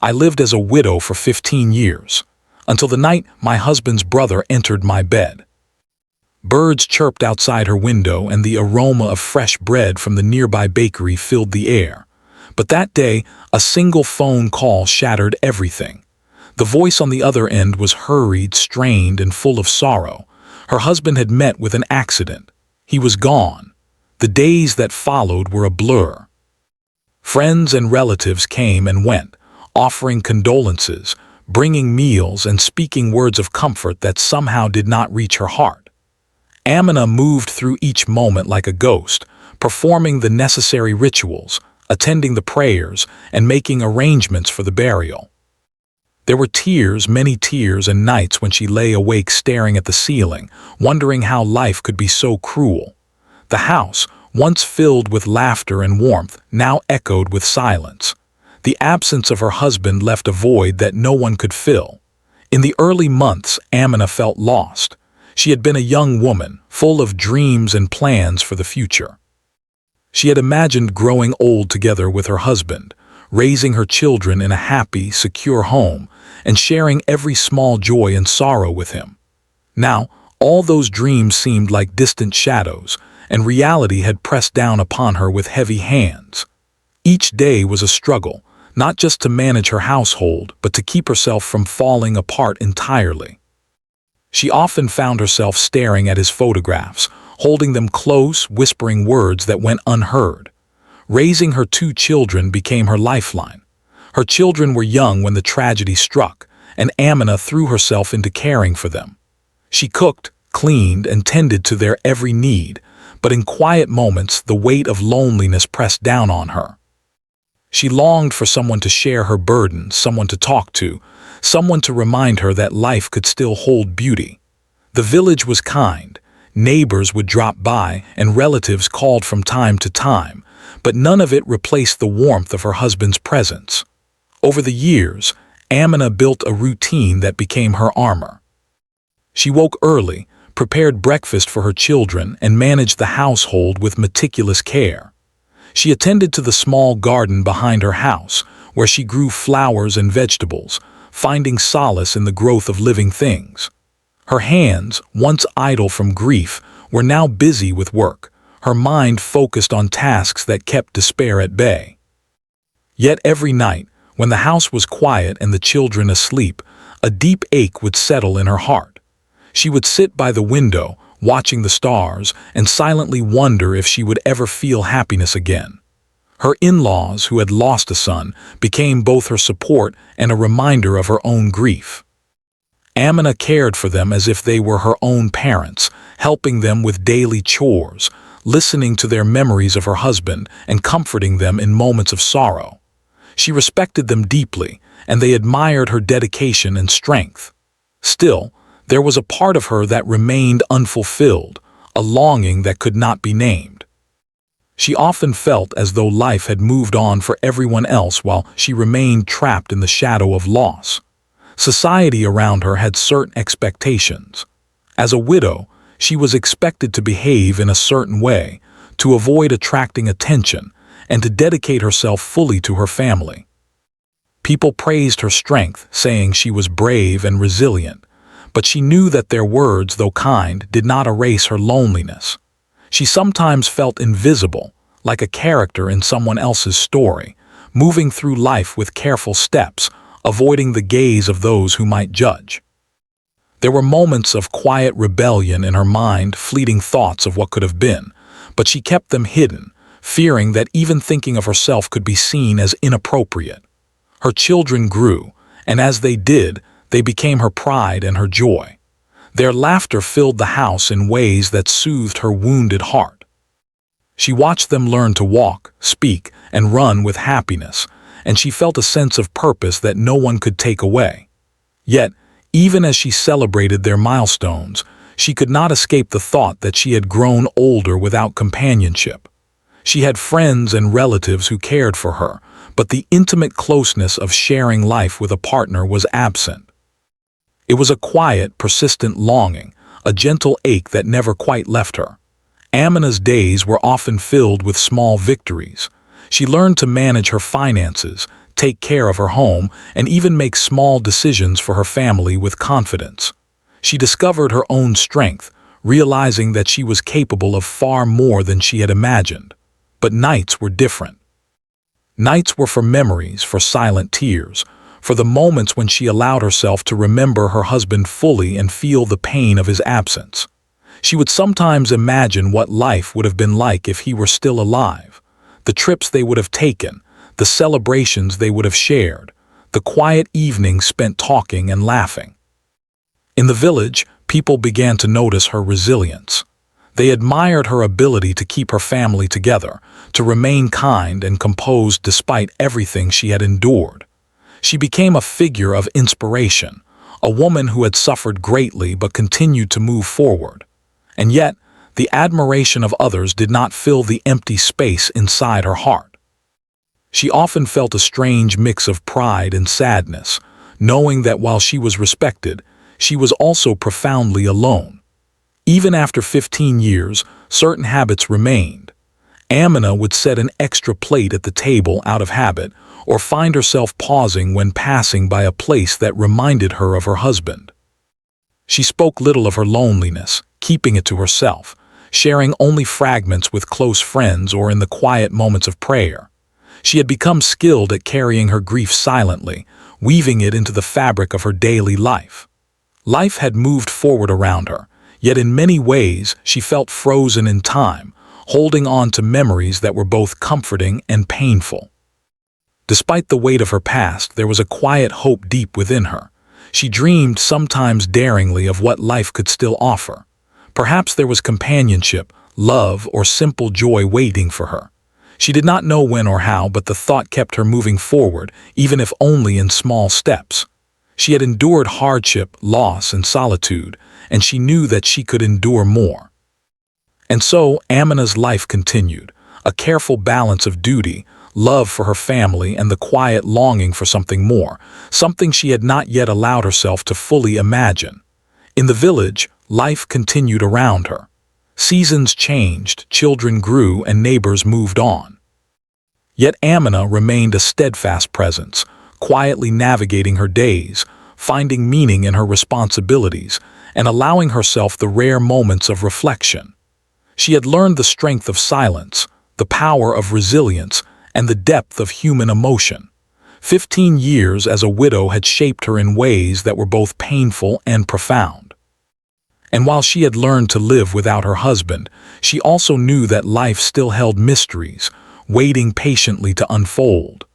I lived as a widow for 15 years, until the night my husband's brother entered my bed. Birds chirped outside her window and the aroma of fresh bread from the nearby bakery filled the air. But that day, a single phone call shattered everything. The voice on the other end was hurried, strained, and full of sorrow. Her husband had met with an accident. He was gone. The days that followed were a blur. Friends and relatives came and went, offering condolences, bringing meals, and speaking words of comfort that somehow did not reach her heart. Amina moved through each moment like a ghost, performing the necessary rituals, attending the prayers, and making arrangements for the burial. There were tears, many tears, and nights when she lay awake staring at the ceiling, wondering how life could be so cruel. The house, once filled with laughter and warmth, now echoed with silence. The absence of her husband left a void that no one could fill. In the early months, Amina felt lost. She had been a young woman, full of dreams and plans for the future. She had imagined growing old together with her husband, raising her children in a happy, secure home, and sharing every small joy and sorrow with him. Now, all those dreams seemed like distant shadows, and reality had pressed down upon her with heavy hands. Each day was a struggle, not just to manage her household, but to keep herself from falling apart entirely. She often found herself staring at his photographs, holding them close, whispering words that went unheard. Raising her 2 children became her lifeline. Her children were young when the tragedy struck, and Amina threw herself into caring for them. She cooked, cleaned, and tended to their every need, but in quiet moments the weight of loneliness pressed down on her. She longed for someone to share her burdens, someone to talk to, someone to remind her that life could still hold beauty. The village was kind. Neighbors would drop by, and relatives called from time to time, but none of it replaced the warmth of her husband's presence. Over the years, Amina built a routine that became her armor. She woke early, prepared breakfast for her children, and managed the household with meticulous care. She attended to the small garden behind her house, where she grew flowers and vegetables, finding solace in the growth of living things. Her hands, once idle from grief, were now busy with work, her mind focused on tasks that kept despair at bay. Yet every night, when the house was quiet and the children asleep, a deep ache would settle in her heart. She would sit by the window, watching the stars, and silently wonder if she would ever feel happiness again. Her in-laws, who had lost a son, became both her support and a reminder of her own grief. Amina cared for them as if they were her own parents, helping them with daily chores, listening to their memories of her husband, and comforting them in moments of sorrow. She respected them deeply, and they admired her dedication and strength. Still, there was a part of her that remained unfulfilled, a longing that could not be named. She often felt as though life had moved on for everyone else while she remained trapped in the shadow of loss. Society around her had certain expectations. As a widow, she was expected to behave in a certain way, to avoid attracting attention, and to dedicate herself fully to her family. People praised her strength, saying she was brave and resilient, but she knew that their words, though kind, did not erase her loneliness. She sometimes felt invisible, like a character in someone else's story, moving through life with careful steps, avoiding the gaze of those who might judge. There were moments of quiet rebellion in her mind, fleeting thoughts of what could have been, but she kept them hidden, fearing that even thinking of herself could be seen as inappropriate. Her children grew, and as they did, they became her pride and her joy. Their laughter filled the house in ways that soothed her wounded heart. She watched them learn to walk, speak, and run with happiness, and she felt a sense of purpose that no one could take away. Yet, even as she celebrated their milestones, she could not escape the thought that she had grown older without companionship. She had friends and relatives who cared for her, but the intimate closeness of sharing life with a partner was absent. It was a quiet, persistent longing, a gentle ache that never quite left her. Amina's days were often filled with small victories. She learned to manage her finances, take care of her home, and even make small decisions for her family with confidence. She discovered her own strength, realizing that she was capable of far more than she had imagined. But nights were different. Nights were for memories, for silent tears, for the moments when she allowed herself to remember her husband fully and feel the pain of his absence. She would sometimes imagine what life would have been like if he were still alive, the trips they would have taken, the celebrations they would have shared, the quiet evenings spent talking and laughing. In the village, people began to notice her resilience. They admired her ability to keep her family together, to remain kind and composed despite everything she had endured. She became a figure of inspiration, a woman who had suffered greatly but continued to move forward. And yet, the admiration of others did not fill the empty space inside her heart. She often felt a strange mix of pride and sadness, knowing that while she was respected, she was also profoundly alone. Even after 15 years, certain habits remained. Amina would set an extra plate at the table out of habit, or find herself pausing when passing by a place that reminded her of her husband. She spoke little of her loneliness, keeping it to herself, sharing only fragments with close friends or in the quiet moments of prayer. She had become skilled at carrying her grief silently, weaving it into the fabric of her daily life. Life had moved forward around her, yet in many ways she felt frozen in time, holding on to memories that were both comforting and painful. Despite the weight of her past, there was a quiet hope deep within her. She dreamed, sometimes daringly, of what life could still offer. Perhaps there was companionship, love, or simple joy waiting for her. She did not know when or how, but the thought kept her moving forward, even if only in small steps. She had endured hardship, loss, and solitude, and she knew that she could endure more. And so Amina's life continued, a careful balance of duty, love for her family, and the quiet longing for something more, something she had not yet allowed herself to fully imagine. In the village, life continued around her. Seasons changed, children grew, and neighbors moved on. Yet Amina remained a steadfast presence, quietly navigating her days, finding meaning in her responsibilities, and allowing herself the rare moments of reflection. She had learned the strength of silence, the power of resilience, and the depth of human emotion. 15 years as a widow had shaped her in ways that were both painful and profound. And while she had learned to live without her husband, she also knew that life still held mysteries, waiting patiently to unfold.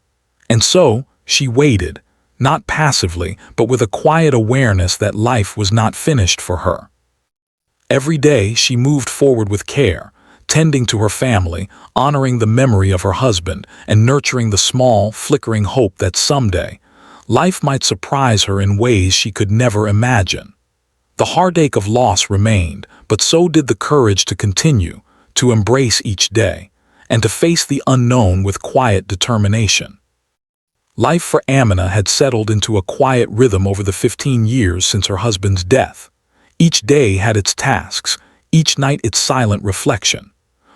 And so, she waited, not passively, but with a quiet awareness that life was not finished for her. Every day, she moved forward with care, tending to her family, honoring the memory of her husband, and nurturing the small, flickering hope that someday, life might surprise her in ways she could never imagine. The heartache of loss remained, but so did the courage to continue, to embrace each day, and to face the unknown with quiet determination. Life for Amina had settled into a quiet rhythm over the 15 years since her husband's death. Each day had its tasks, each night its silent reflection.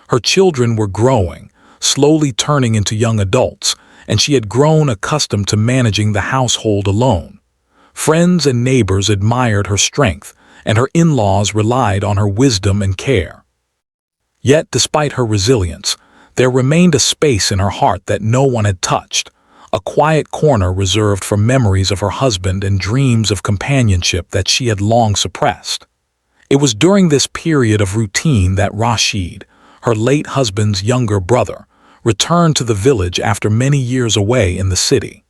Her children were growing, slowly turning into young adults, and she had grown accustomed to managing the household alone. Friends and neighbors admired her strength, and her in-laws relied on her wisdom and care. Yet, despite her resilience, there remained a space in her heart that no one had touched, a quiet corner reserved for memories of her husband and dreams of companionship that she had long suppressed. It was during this period of routine that Rashid, her late husband's younger brother, returned to the village after many years away in the city.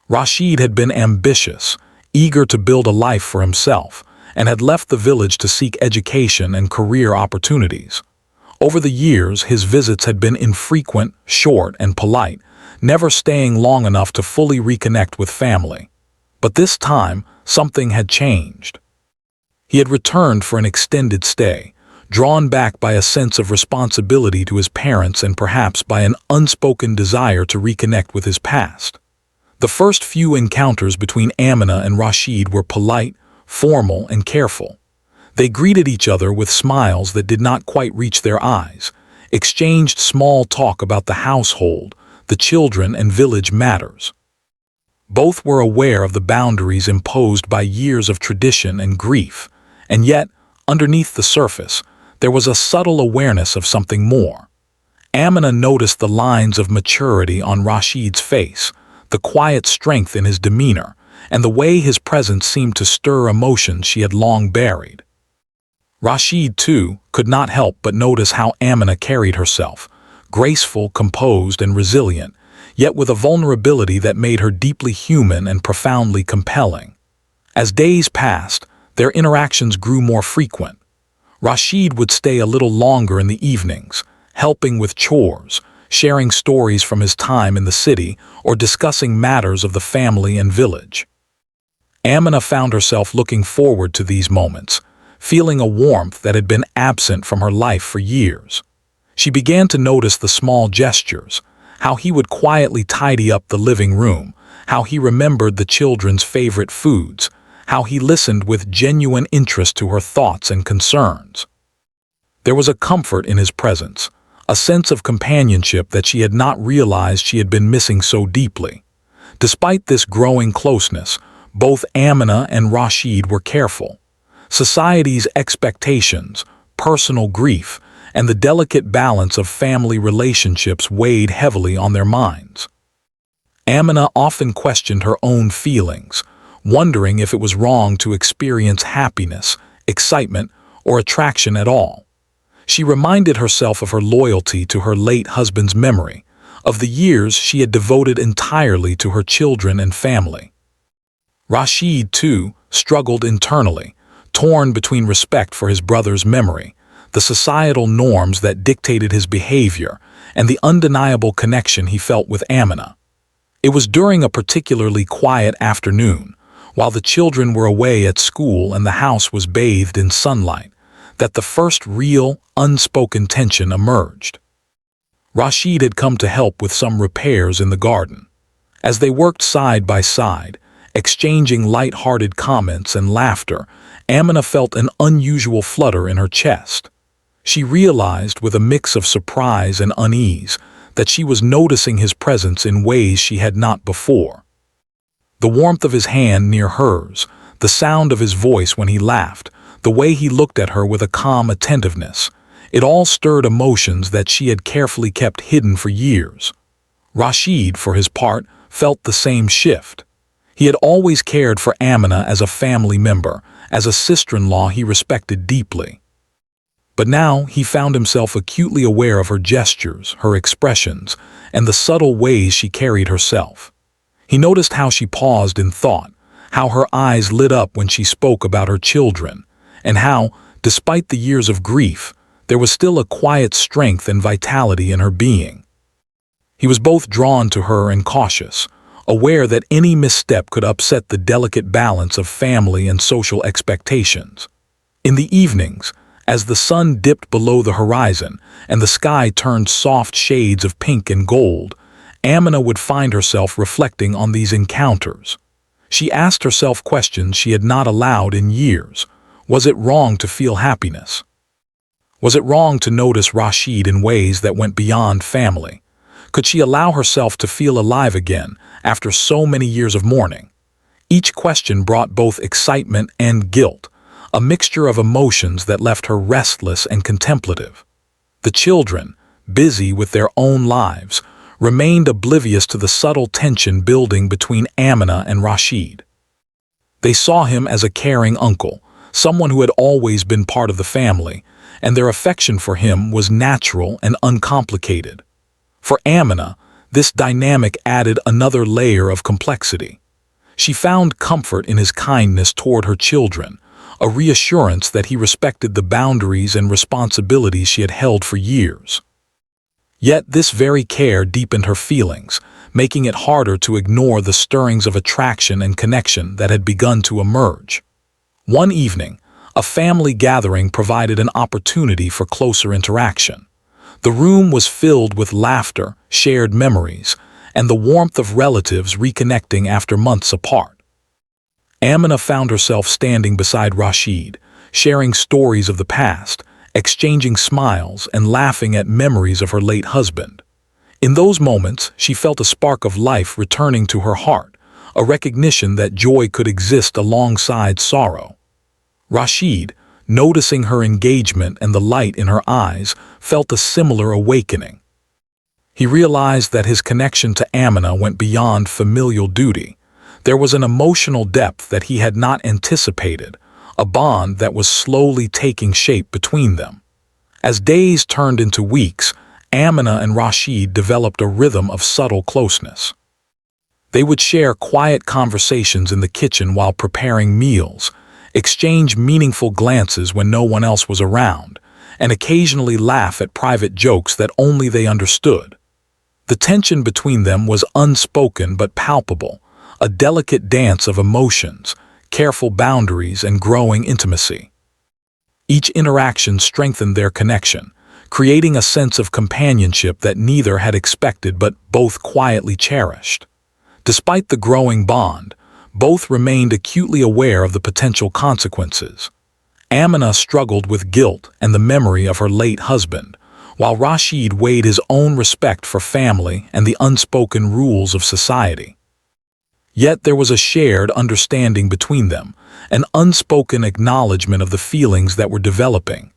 Rashid had been ambitious, eager to build a life for himself, and had left the village to seek education and career opportunities. Over the years, his visits had been infrequent, short, and polite, never staying long enough to fully reconnect with family. But this time, something had changed. He had returned for an extended stay, drawn back by a sense of responsibility to his parents and perhaps by an unspoken desire to reconnect with his past. The first few encounters between Amina and Rashid were polite, formal, and careful. They greeted each other with smiles that did not quite reach their eyes, exchanged small talk about the household, the children and village matters. Both were aware of the boundaries imposed by years of tradition and grief, and yet, underneath the surface, there was a subtle awareness of something more. Amina noticed the lines of maturity on Rashid's face, the quiet strength in his demeanor, and the way his presence seemed to stir emotions she had long buried. Rashid, too, could not help but notice how Amina carried herself, graceful, composed, and resilient, yet with a vulnerability that made her deeply human and profoundly compelling. As days passed, their interactions grew more frequent. Rashid would stay a little longer in the evenings, helping with chores, sharing stories from his time in the city, or discussing matters of the family and village. Amina found herself looking forward to these moments, feeling a warmth that had been absent from her life for years. She began to notice the small gestures, how he would quietly tidy up the living room, how he remembered the children's favorite foods, how he listened with genuine interest to her thoughts and concerns. There was a comfort in his presence, a sense of companionship that she had not realized she had been missing so deeply. Despite this growing closeness, both Amina and Rashid were careful. Society's expectations, personal grief, and the delicate balance of family relationships weighed heavily on their minds. Amina often questioned her own feelings, wondering if it was wrong to experience happiness, excitement, or attraction at all. She reminded herself of her loyalty to her late husband's memory, of the years she had devoted entirely to her children and family. Rashid, too, struggled internally, torn between respect for his brother's memory, the societal norms that dictated his behavior, and the undeniable connection he felt with Amina. It was during a particularly quiet afternoon, while the children were away at school and the house was bathed in sunlight, that the first real, unspoken tension emerged. Rashid had come to help with some repairs in the garden. As they worked side by side, exchanging light-hearted comments and laughter, Amina felt an unusual flutter in her chest. She realized, with a mix of surprise and unease, that she was noticing his presence in ways she had not before. The warmth of his hand near hers, the sound of his voice when he laughed, the way he looked at her with a calm attentiveness, it all stirred emotions that she had carefully kept hidden for years. Rashid, for his part, felt the same shift. He had always cared for Amina as a family member, as a sister-in-law he respected deeply. But now he found himself acutely aware of her gestures, her expressions, and the subtle ways she carried herself. He noticed how she paused in thought, how her eyes lit up when she spoke about her children, and how, despite the years of grief, there was still a quiet strength and vitality in her being. He was both drawn to her and cautious, aware that any misstep could upset the delicate balance of family and social expectations. In the evenings, as the sun dipped below the horizon and the sky turned soft shades of pink and gold, Amina would find herself reflecting on these encounters. She asked herself questions she had not allowed in years. Was it wrong to feel happiness? Was it wrong to notice Rashid in ways that went beyond family? Could she allow herself to feel alive again after so many years of mourning? Each question brought both excitement and guilt, a mixture of emotions that left her restless and contemplative. The children, busy with their own lives, remained oblivious to the subtle tension building between Amina and Rashid. They saw him as a caring uncle, someone who had always been part of the family, and their affection for him was natural and uncomplicated. For Amina, this dynamic added another layer of complexity. She found comfort in his kindness toward her children, a reassurance that he respected the boundaries and responsibilities she had held for years. Yet this very care deepened her feelings, making it harder to ignore the stirrings of attraction and connection that had begun to emerge. One evening, a family gathering provided an opportunity for closer interaction. The room was filled with laughter, shared memories, and the warmth of relatives reconnecting after months apart. Amina found herself standing beside Rashid, sharing stories of the past, exchanging smiles and laughing at memories of her late husband. In those moments, she felt a spark of life returning to her heart, a recognition that joy could exist alongside sorrow. Rashid, noticing her engagement and the light in her eyes, felt a similar awakening. He realized that his connection to Amina went beyond familial duty. There was an emotional depth that he had not anticipated, a bond that was slowly taking shape between them. As days turned into weeks, Amina and Rashid developed a rhythm of subtle closeness. They would share quiet conversations in the kitchen while preparing meals, exchange meaningful glances when no one else was around, and occasionally laugh at private jokes that only they understood. The tension between them was unspoken but palpable, a delicate dance of emotions, careful boundaries, and growing intimacy. Each interaction strengthened their connection, creating a sense of companionship that neither had expected but both quietly cherished. Despite the growing bond, both remained acutely aware of the potential consequences. Amina struggled with guilt and the memory of her late husband, while Rashid weighed his own respect for family and the unspoken rules of society. Yet there was a shared understanding between them, an unspoken acknowledgement of the feelings that were developing.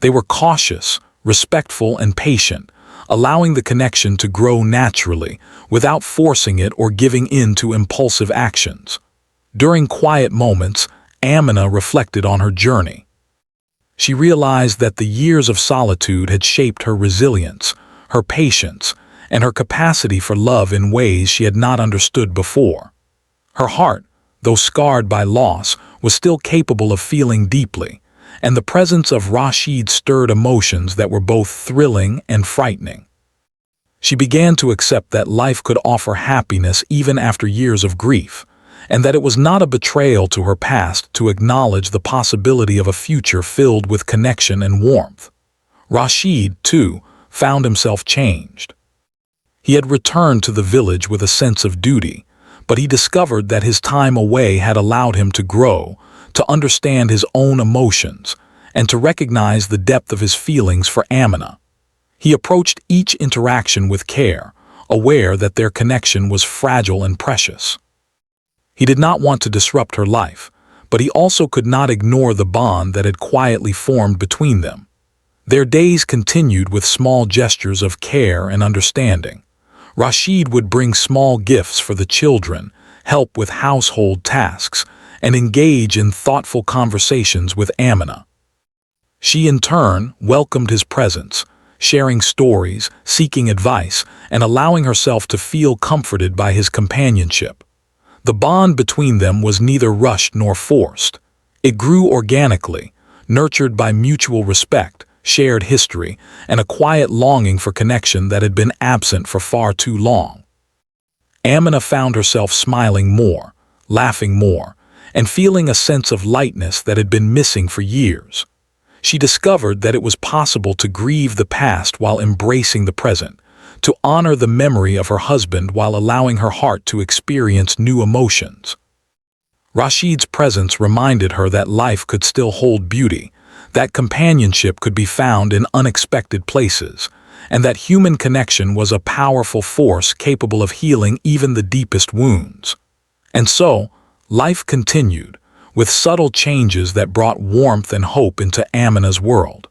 They were cautious, respectful, and patient, allowing the connection to grow naturally without forcing it or giving in to impulsive actions. During quiet moments, Amina reflected on her journey. She realized that the years of solitude had shaped her resilience, her patience, and her capacity for love in ways she had not understood before. Her heart, though scarred by loss, was still capable of feeling deeply, and the presence of Rashid stirred emotions that were both thrilling and frightening. She began to accept that life could offer happiness even after years of grief, and that it was not a betrayal to her past to acknowledge the possibility of a future filled with connection and warmth. Rashid, too, found himself changed. He had returned to the village with a sense of duty, but he discovered that his time away had allowed him to grow, to understand his own emotions, and to recognize the depth of his feelings for Amina. He approached each interaction with care, aware that their connection was fragile and precious. He did not want to disrupt her life, but he also could not ignore the bond that had quietly formed between them. Their days continued with small gestures of care and understanding. Rashid would bring small gifts for the children, help with household tasks, and engage in thoughtful conversations with Amina. She, in turn, welcomed his presence, sharing stories, seeking advice, and allowing herself to feel comforted by his companionship. The bond between them was neither rushed nor forced. It grew organically, nurtured by mutual respect, shared history, and a quiet longing for connection that had been absent for far too long. Amina found herself smiling more, laughing more, and feeling a sense of lightness that had been missing for years. She discovered that it was possible to grieve the past while embracing the present, to honor the memory of her husband while allowing her heart to experience new emotions. Rashid's presence reminded her that life could still hold beauty, that companionship could be found in unexpected places, and that human connection was a powerful force capable of healing even the deepest wounds. And so, life continued, with subtle changes that brought warmth and hope into Amina's world.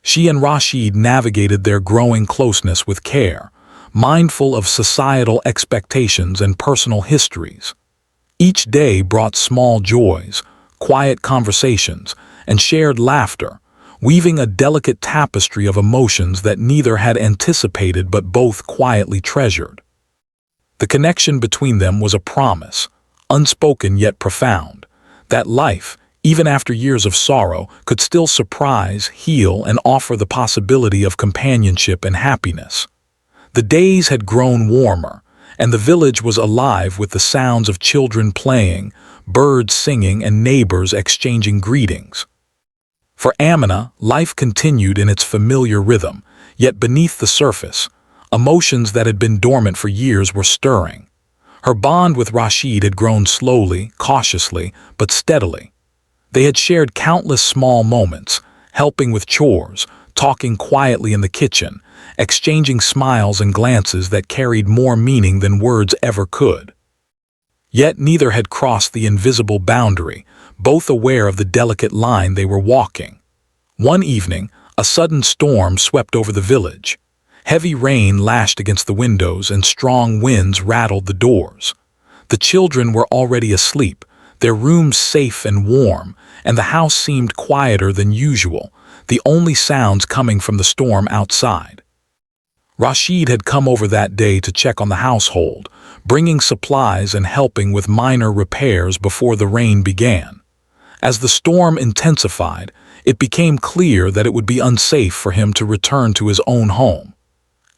She and Rashid navigated their growing closeness with care, mindful of societal expectations and personal histories. Each day brought small joys, quiet conversations, and shared laughter, weaving a delicate tapestry of emotions that neither had anticipated but both quietly treasured. The connection between them was a promise, unspoken yet profound, that life, even after years of sorrow, could still surprise, heal, and offer the possibility of companionship and happiness. The days had grown warmer, and the village was alive with the sounds of children playing, birds singing, and neighbors exchanging greetings. For Amina, life continued in its familiar rhythm, yet beneath the surface, emotions that had been dormant for years were stirring. Her bond with Rashid had grown slowly, cautiously, but steadily. They had shared countless small moments, helping with chores, talking quietly in the kitchen, exchanging smiles and glances that carried more meaning than words ever could. Yet neither had crossed the invisible boundary, both aware of the delicate line they were walking. One evening, a sudden storm swept over the village. Heavy rain lashed against the windows and strong winds rattled the doors. The children were already asleep, their rooms safe and warm, and the house seemed quieter than usual, the only sounds coming from the storm outside. Rashid had come over that day to check on the household, bringing supplies and helping with minor repairs before the rain began. As the storm intensified, it became clear that it would be unsafe for him to return to his own home.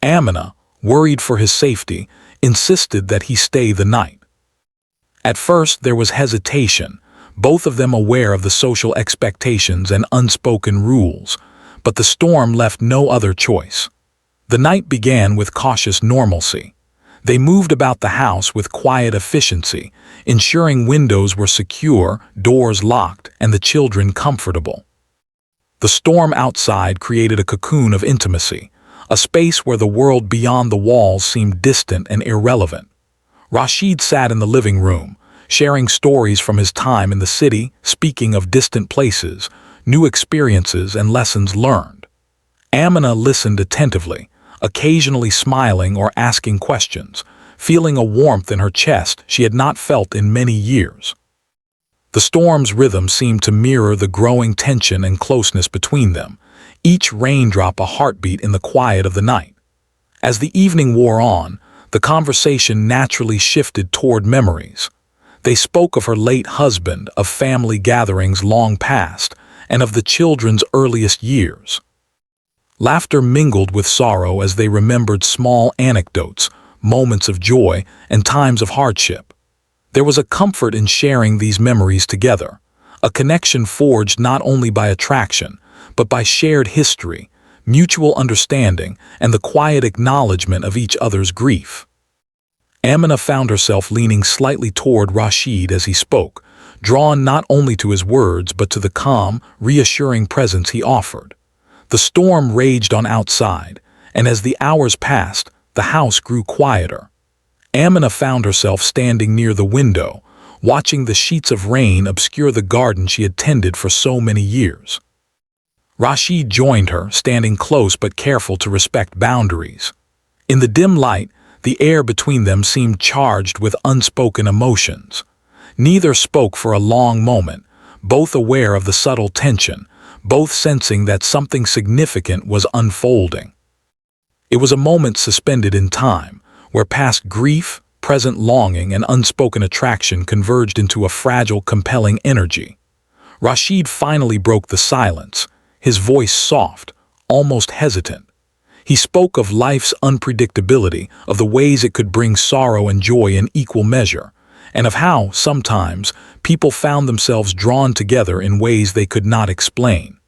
Amina, worried for his safety, insisted that he stay the night. At first there was hesitation, both of them aware of the social expectations and unspoken rules, but the storm left no other choice. The night began with cautious normalcy. They moved about the house with quiet efficiency, ensuring windows were secure, doors locked, and the children comfortable. The storm outside created a cocoon of intimacy, a space where the world beyond the walls seemed distant and irrelevant. Rashid sat in the living room, sharing stories from his time in the city, speaking of distant places, new experiences, and lessons learned. Amina listened attentively, occasionally smiling or asking questions, feeling a warmth in her chest she had not felt in many years. The storm's rhythm seemed to mirror the growing tension and closeness between them, each raindrop a heartbeat in the quiet of the night. As the evening wore on, the conversation naturally shifted toward memories. They spoke of her late husband, of family gatherings long past, and of the children's earliest years. Laughter mingled with sorrow as they remembered small anecdotes, moments of joy, and times of hardship. There was a comfort in sharing these memories together, a connection forged not only by attraction, but by shared history, mutual understanding, and the quiet acknowledgement of each other's grief. Amina found herself leaning slightly toward Rashid as he spoke, drawn not only to his words but to the calm, reassuring presence he offered. The storm raged on outside, and as the hours passed, the house grew quieter. Amina found herself standing near the window, watching the sheets of rain obscure the garden she had tended for so many years. Rashid joined her, standing close but careful to respect boundaries. In the dim light, the air between them seemed charged with unspoken emotions. Neither spoke for a long moment, both aware of the subtle tension, both sensing that something significant was unfolding. It was a moment suspended in time, where past grief, present longing, and unspoken attraction converged into a fragile, compelling energy. Rashid finally broke the silence, his voice soft, almost hesitant. He spoke of life's unpredictability, of the ways it could bring sorrow and joy in equal measure, and of how, sometimes, people found themselves drawn together in ways they could not explain.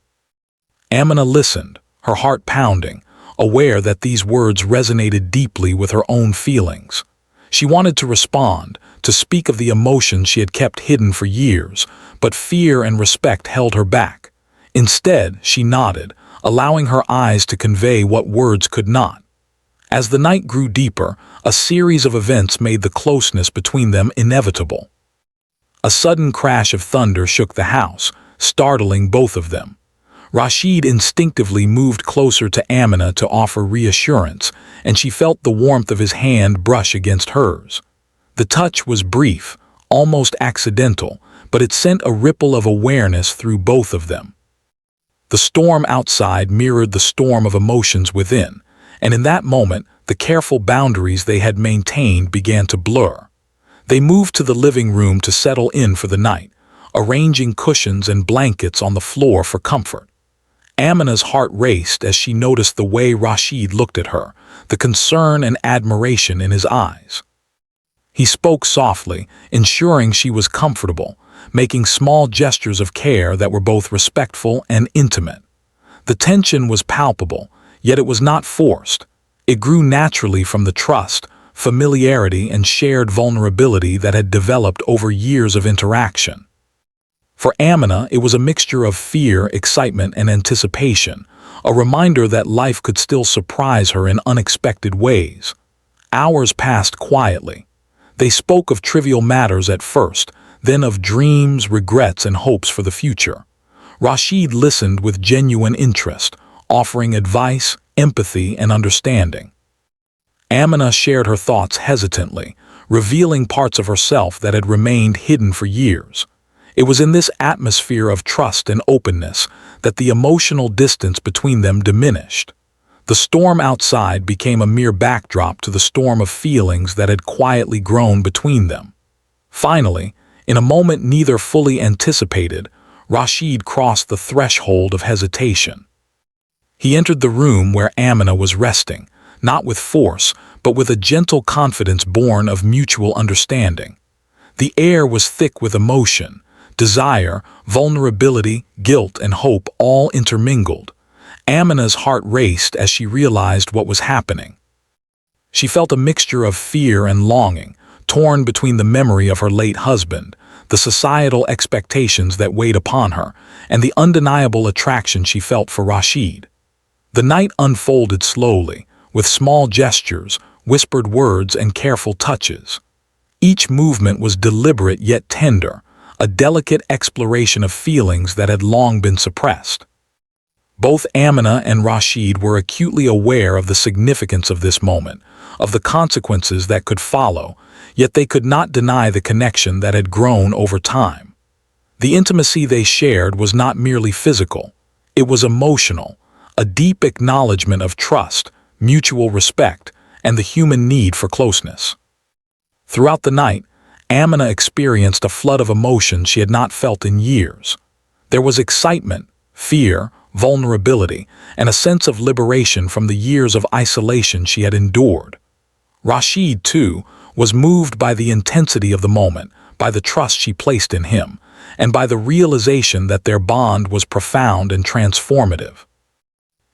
Amina listened, her heart pounding, aware that these words resonated deeply with her own feelings. She wanted to respond, to speak of the emotions she had kept hidden for years, but fear and respect held her back. Instead, she nodded, allowing her eyes to convey what words could not. As the night grew deeper, a series of events made the closeness between them inevitable. A sudden crash of thunder shook the house, startling both of them. Rashid instinctively moved closer to Amina to offer reassurance, and she felt the warmth of his hand brush against hers. The touch was brief, almost accidental, but it sent a ripple of awareness through both of them. The storm outside mirrored the storm of emotions within, and in that moment, the careful boundaries they had maintained began to blur. They moved to the living room to settle in for the night, arranging cushions and blankets on the floor for comfort. Amina's heart raced as she noticed the way Rashid looked at her, the concern and admiration in his eyes. He spoke softly, ensuring she was comfortable, making small gestures of care that were both respectful and intimate. The tension was palpable, yet it was not forced. It grew naturally from the trust, familiarity, and shared vulnerability that had developed over years of interaction. For Amina, it was a mixture of fear, excitement, and anticipation, a reminder that life could still surprise her in unexpected ways. Hours passed quietly. They spoke of trivial matters at first, then of dreams, regrets, and hopes for the future. Rashid listened with genuine interest, offering advice, empathy, and understanding. Amina shared her thoughts hesitantly, revealing parts of herself that had remained hidden for years. It was in this atmosphere of trust and openness that the emotional distance between them diminished. The storm outside became a mere backdrop to the storm of feelings that had quietly grown between them. Finally, in a moment neither fully anticipated, Rashid crossed the threshold of hesitation. He entered the room where Amina was resting, not with force, but with a gentle confidence born of mutual understanding. The air was thick with emotion, desire, vulnerability, guilt, and hope all intermingled. Amina's heart raced as she realized what was happening. She felt a mixture of fear and longing, torn between the memory of her late husband, the societal expectations that weighed upon her, and the undeniable attraction she felt for Rashid. The night unfolded slowly, with small gestures, whispered words, and careful touches. Each movement was deliberate yet tender, a delicate exploration of feelings that had long been suppressed. Both Amina and Rashid were acutely aware of the significance of this moment, of the consequences that could follow, yet they could not deny the connection that had grown over time. The intimacy they shared was not merely physical, it was emotional, a deep acknowledgement of trust, mutual respect, and the human need for closeness. Throughout the night, Amina experienced a flood of emotion she had not felt in years. There was excitement, fear, vulnerability, and a sense of liberation from the years of isolation she had endured. Rashid, too, was moved by the intensity of the moment, by the trust she placed in him, and by the realization that their bond was profound and transformative.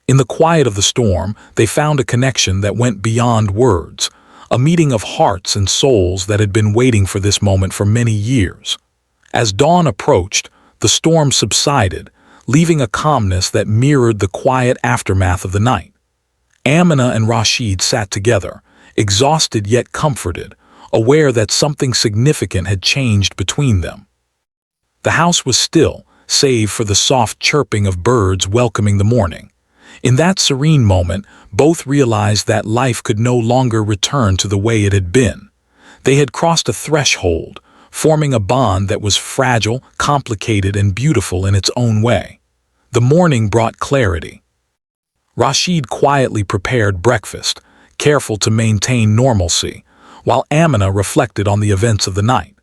In the quiet of the storm, they found a connection that went beyond words, a meeting of hearts and souls that had been waiting for this moment for many years. As dawn approached, the storm subsided, leaving a calmness that mirrored the quiet aftermath of the night. Amina and Rashid sat together, exhausted yet comforted, aware that something significant had changed between them. The house was still, save for the soft chirping of birds welcoming the morning. In that serene moment, both realized that life could no longer return to the way it had been. They had crossed a threshold, forming a bond that was fragile, complicated, and beautiful in its own way. The morning brought clarity. Rashid quietly prepared breakfast, careful to maintain normalcy, while Amina reflected on the events of the night.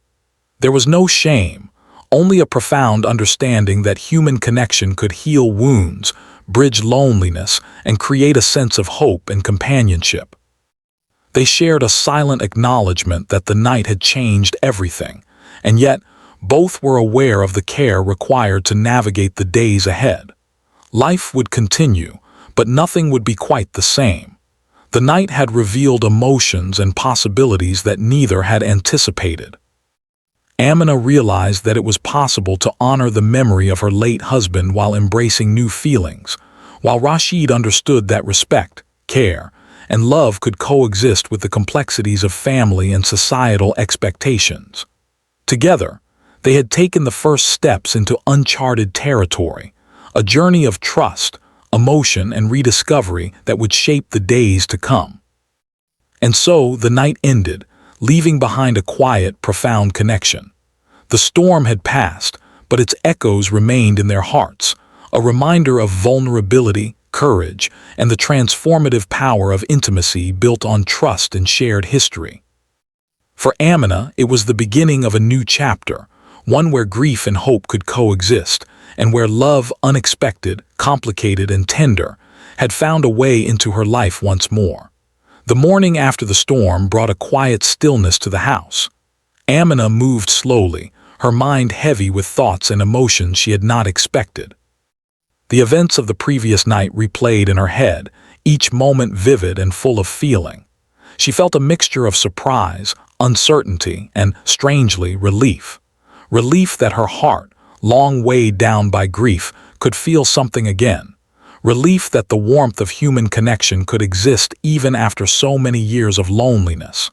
There was no shame, only a profound understanding that human connection could heal wounds, bridge loneliness, and create a sense of hope and companionship. They shared a silent acknowledgement that the night had changed everything, and yet both were aware of the care required to navigate the days ahead. Life would continue, but nothing would be quite the same. The night had revealed emotions and possibilities that neither had anticipated. Amina realized that it was possible to honor the memory of her late husband while embracing new feelings, while Rashid understood that respect, care, and love could coexist with the complexities of family and societal expectations. Together, they had taken the first steps into uncharted territory, a journey of trust, emotion, and rediscovery that would shape the days to come. And so the night ended, leaving behind a quiet, profound connection. The storm had passed, but its echoes remained in their hearts, a reminder of vulnerability, courage, and the transformative power of intimacy built on trust and shared history. For Amina, it was the beginning of a new chapter, one where grief and hope could coexist, and where love, unexpected, complicated, and tender, had found a way into her life once more. The morning after the storm brought a quiet stillness to the house. Amina moved slowly, her mind heavy with thoughts and emotions she had not expected. The events of the previous night replayed in her head, each moment vivid and full of feeling. She felt a mixture of surprise, uncertainty, and, strangely, relief. Relief that her heart, long weighed down by grief, could feel something again. Relief that the warmth of human connection could exist even after so many years of loneliness.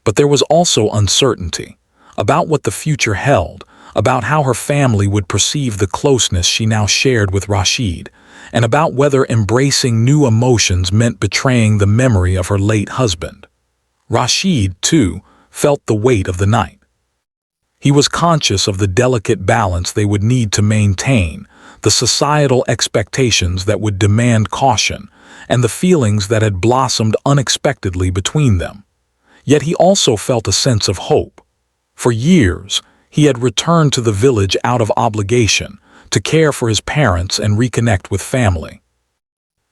But there was also uncertainty about what the future held, about how her family would perceive the closeness she now shared with Rashid, and about whether embracing new emotions meant betraying the memory of her late husband. Rashid, too, felt the weight of the night. He was conscious of the delicate balance they would need to maintain, the societal expectations that would demand caution, and the feelings that had blossomed unexpectedly between them. Yet he also felt a sense of hope. For years, he had returned to the village out of obligation, to care for his parents and reconnect with family.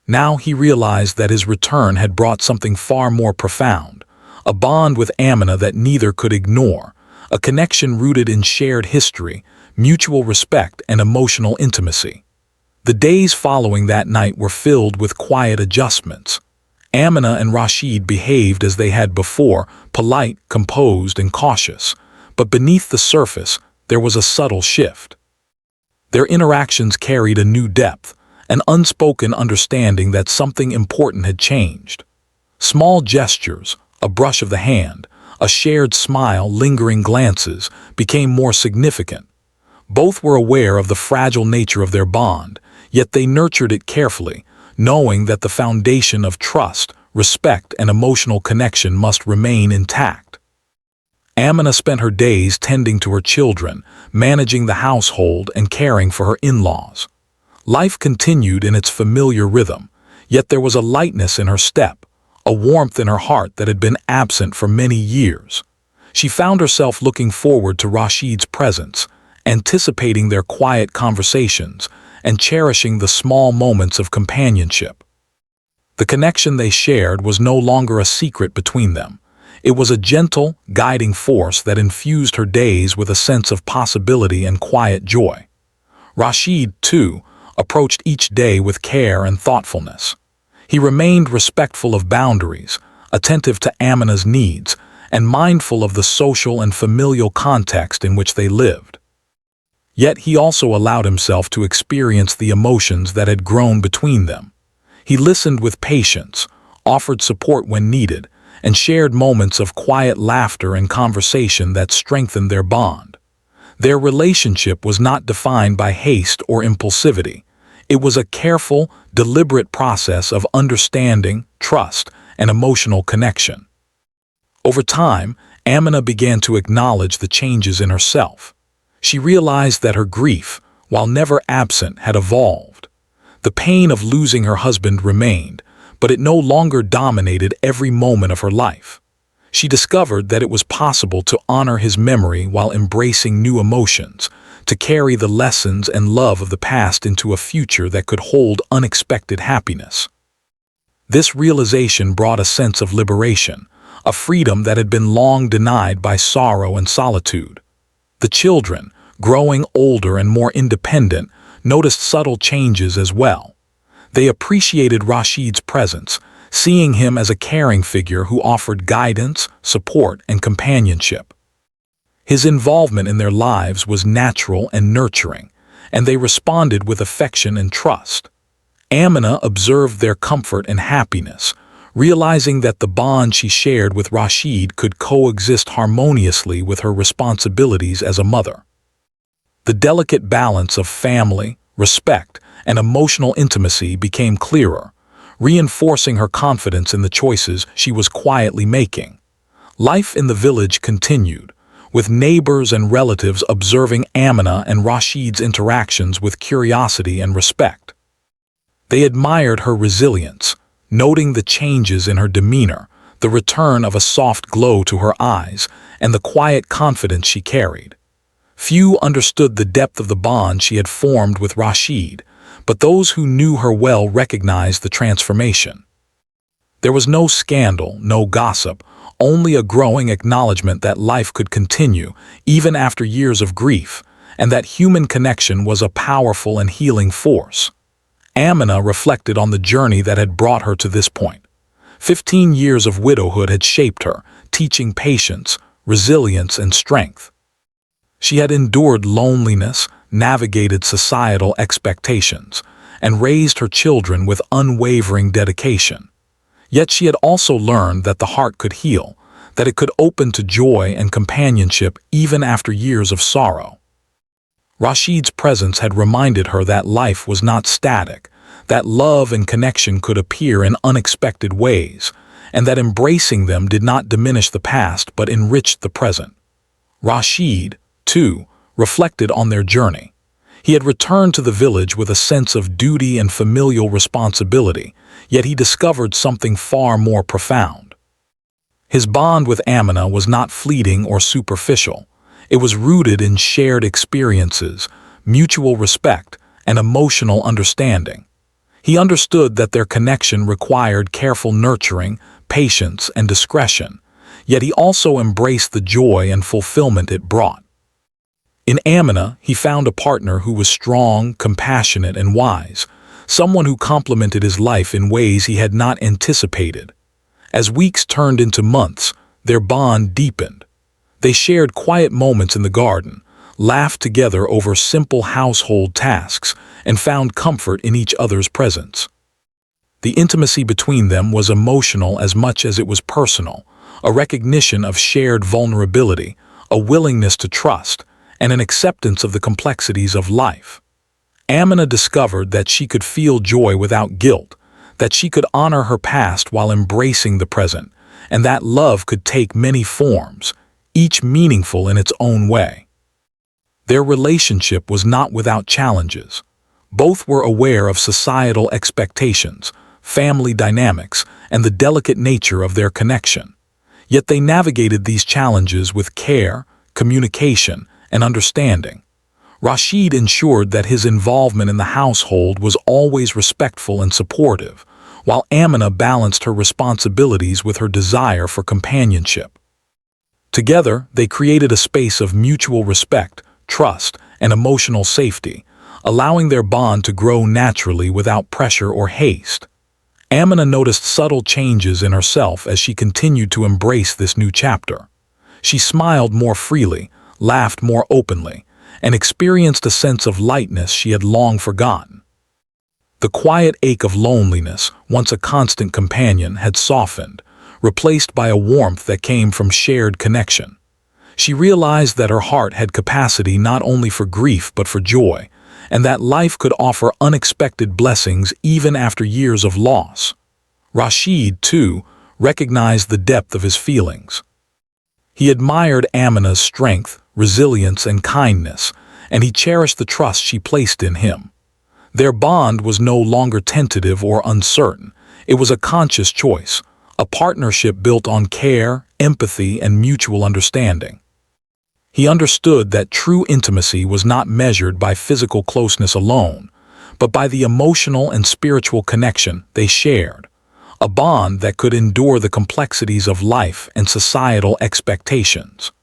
Now he realized that his return had brought something far more profound, a bond with Amina that neither could ignore, a connection rooted in shared history, mutual respect, and emotional intimacy. The days following that night were filled with quiet adjustments. Amina and Rashid behaved as they had before, polite, composed, and cautious. But beneath the surface, there was a subtle shift. Their interactions carried a new depth, an unspoken understanding that something important had changed. Small gestures, a brush of the hand, a shared smile, lingering glances, became more significant. Both were aware of the fragile nature of their bond, yet they nurtured it carefully, knowing that the foundation of trust, respect, and emotional connection must remain intact. Amina spent her days tending to her children, managing the household, and caring for her in-laws. Life continued in its familiar rhythm, yet there was a lightness in her step, a warmth in her heart that had been absent for many years. She found herself looking forward to Rashid's presence, anticipating their quiet conversations, and cherishing the small moments of companionship. The connection they shared was no longer a secret between them. It was a gentle, guiding force that infused her days with a sense of possibility and quiet joy. Rashid, too, approached each day with care and thoughtfulness. He remained respectful of boundaries, attentive to Amina's needs, and mindful of the social and familial context in which they lived. Yet he also allowed himself to experience the emotions that had grown between them. He listened with patience, offered support when needed, and shared moments of quiet laughter and conversation that strengthened their bond. Their relationship was not defined by haste or impulsivity. It was a careful, deliberate process of understanding, trust, and emotional connection. Over time, Amina began to acknowledge the changes in herself. She realized that her grief, while never absent, had evolved. The pain of losing her husband remained, but it no longer dominated every moment of her life. She discovered that it was possible to honor his memory while embracing new emotions, to carry the lessons and love of the past into a future that could hold unexpected happiness. This realization brought a sense of liberation, a freedom that had been long denied by sorrow and solitude. The children, growing older and more independent, noticed subtle changes as well. They appreciated Rashid's presence, seeing him as a caring figure who offered guidance, support, and companionship. His involvement in their lives was natural and nurturing, and they responded with affection and trust. Amina observed their comfort and happiness, realizing that the bond she shared with Rashid could coexist harmoniously with her responsibilities as a mother. The delicate balance of family, respect, and emotional intimacy became clearer, reinforcing her confidence in the choices she was quietly making. Life in the village continued, with neighbors and relatives observing Amina and Rashid's interactions with curiosity and respect. They admired her resilience, noting the changes in her demeanor, the return of a soft glow to her eyes, and the quiet confidence she carried. Few understood the depth of the bond she had formed with Rashid, but those who knew her well recognized the transformation. There was no scandal, no gossip, only a growing acknowledgement that life could continue, even after years of grief, and that human connection was a powerful and healing force. Amina reflected on the journey that had brought her to this point. 15 years of widowhood had shaped her, teaching patience, resilience, and strength. She had endured loneliness, navigated societal expectations, and raised her children with unwavering dedication. Yet she had also learned that the heart could heal, that it could open to joy and companionship even after years of sorrow. Rashid's presence had reminded her that life was not static, that love and connection could appear in unexpected ways, and that embracing them did not diminish the past but enriched the present. Rashid, too, reflected on their journey. He had returned to the village with a sense of duty and familial responsibility, yet he discovered something far more profound. His bond with Amina was not fleeting or superficial. It was rooted in shared experiences, mutual respect, and emotional understanding. He understood that their connection required careful nurturing, patience, and discretion, yet he also embraced the joy and fulfillment it brought. In Amina, he found a partner who was strong, compassionate, and wise, someone who complemented his life in ways he had not anticipated. As weeks turned into months, their bond deepened. They shared quiet moments in the garden, laughed together over simple household tasks, and found comfort in each other's presence. The intimacy between them was emotional as much as it was personal, a recognition of shared vulnerability, a willingness to trust, and an acceptance of the complexities of life. Amina discovered that she could feel joy without guilt, that she could honor her past while embracing the present, and that love could take many forms, each meaningful in its own way. Their relationship was not without challenges. Both were aware of societal expectations, family dynamics, and the delicate nature of their connection. Yet they navigated these challenges with care, communication, and understanding. Rashid ensured that his involvement in the household was always respectful and supportive, while Amina balanced her responsibilities with her desire for companionship. Together, they created a space of mutual respect, trust, and emotional safety, allowing their bond to grow naturally without pressure or haste. Amina noticed subtle changes in herself as she continued to embrace this new chapter. She smiled more freely, laughed more openly, and experienced a sense of lightness she had long forgotten. The quiet ache of loneliness, once a constant companion, had softened, replaced by a warmth that came from shared connection. She realized that her heart had capacity not only for grief but for joy, and that life could offer unexpected blessings even after years of loss. Rashid, too, recognized the depth of his feelings. He admired Amina's strength, resilience, and kindness, and he cherished the trust she placed in him. Their bond was no longer tentative or uncertain. It was a conscious choice, a partnership built on care, empathy, and mutual understanding. He understood that true intimacy was not measured by physical closeness alone, but by the emotional and spiritual connection they shared, a bond that could endure the complexities of life and societal expectations.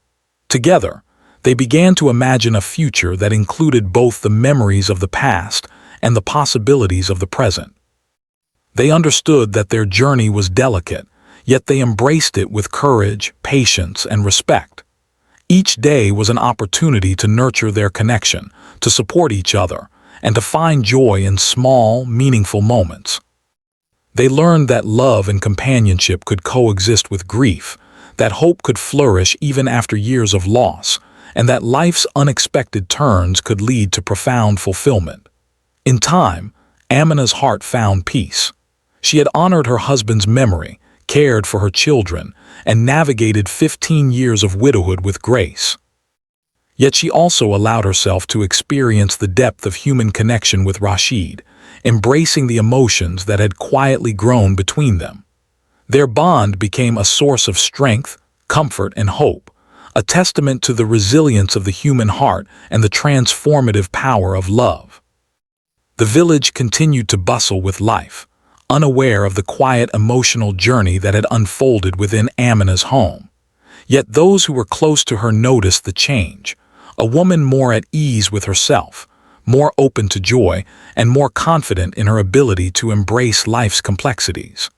Together, they began to imagine a future that included both the memories of the past and the possibilities of the present. They understood that their journey was delicate, yet they embraced it with courage, patience, and respect. Each day was an opportunity to nurture their connection, to support each other, and to find joy in small, meaningful moments. They learned that love and companionship could coexist with grief, that hope could flourish even after years of loss, and that life's unexpected turns could lead to profound fulfillment. In time, Amina's heart found peace. She had honored her husband's memory, cared for her children, and navigated 15 years of widowhood with grace. Yet she also allowed herself to experience the depth of human connection with Rashid, embracing the emotions that had quietly grown between them. Their bond became a source of strength, comfort, and hope, a testament to the resilience of the human heart and the transformative power of love. The village continued to bustle with life, unaware of the quiet emotional journey that had unfolded within Amina's home. Yet those who were close to her noticed the change, a woman more at ease with herself, more open to joy, and more confident in her ability to embrace life's complexities.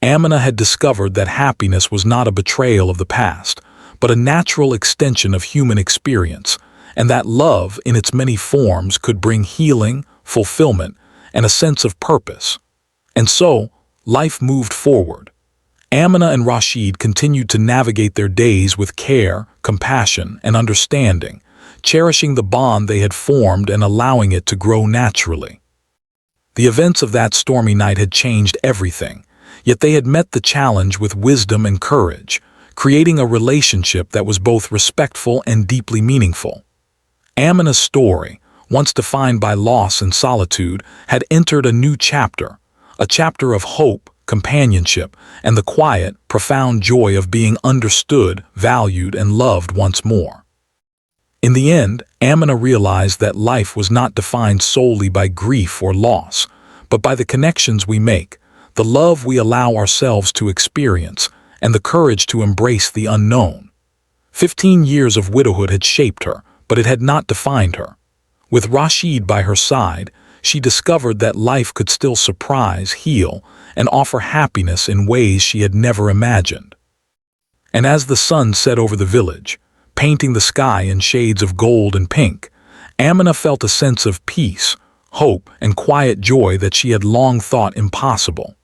Amina had discovered that happiness was not a betrayal of the past, but a natural extension of human experience, and that love in its many forms could bring healing, fulfillment, and a sense of purpose. And so, life moved forward. Amina and Rashid continued to navigate their days with care, compassion, and understanding, cherishing the bond they had formed and allowing it to grow naturally. The events of that stormy night had changed everything, yet they had met the challenge with wisdom and courage, creating a relationship that was both respectful and deeply meaningful. Amina's story, once defined by loss and solitude, had entered a new chapter, a chapter of hope, companionship, and the quiet, profound joy of being understood, valued, and loved once more. In the end, Amina realized that life was not defined solely by grief or loss, but by the connections we make, the love we allow ourselves to experience, and the courage to embrace the unknown. 15 years of widowhood had shaped her, but it had not defined her. With Rashid by her side, she discovered that life could still surprise, heal, and offer happiness in ways she had never imagined. And as the sun set over the village, painting the sky in shades of gold and pink, Amina felt a sense of peace, hope, and quiet joy that she had long thought impossible.